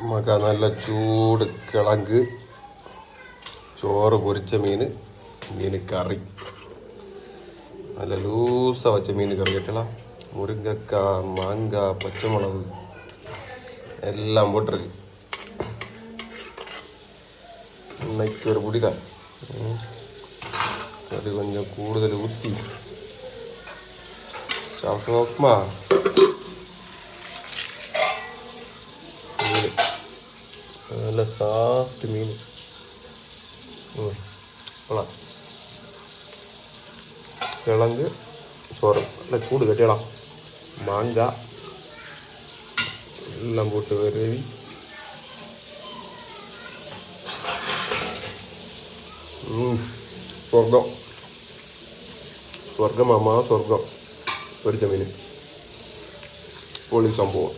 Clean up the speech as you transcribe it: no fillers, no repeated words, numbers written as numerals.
നമുക്ക് നല്ല ചൂട് കിഴങ്ങ്, ചോറ്, പൊരിച്ച മീൻ കറി, നല്ല ലൂസ വച്ച മീൻ കറി കേട്ടള. മുരിങ്ങക്ക, മാങ്ക, പച്ചമുളക് എല്ലാം പോട്ടിருக்கு. இன்னைக்கு ஒரு பிடிக்கா அது கொஞ்சம் கூடுதல் ஊற்றி சாப்பிட்டு நோக்குமா. மீன் நல்ல சாஃப்ட் மீன். கிழங்கு, சோறு, நல்ல கூடு கட்டிடலாம். மாங்காய் எல்லாம் போட்டு விரவி സ്വർഗം സ്വർഗം അമ്മ സ്വർഗം പൊരിച്ച മീൻ പൊളി സംഭവം.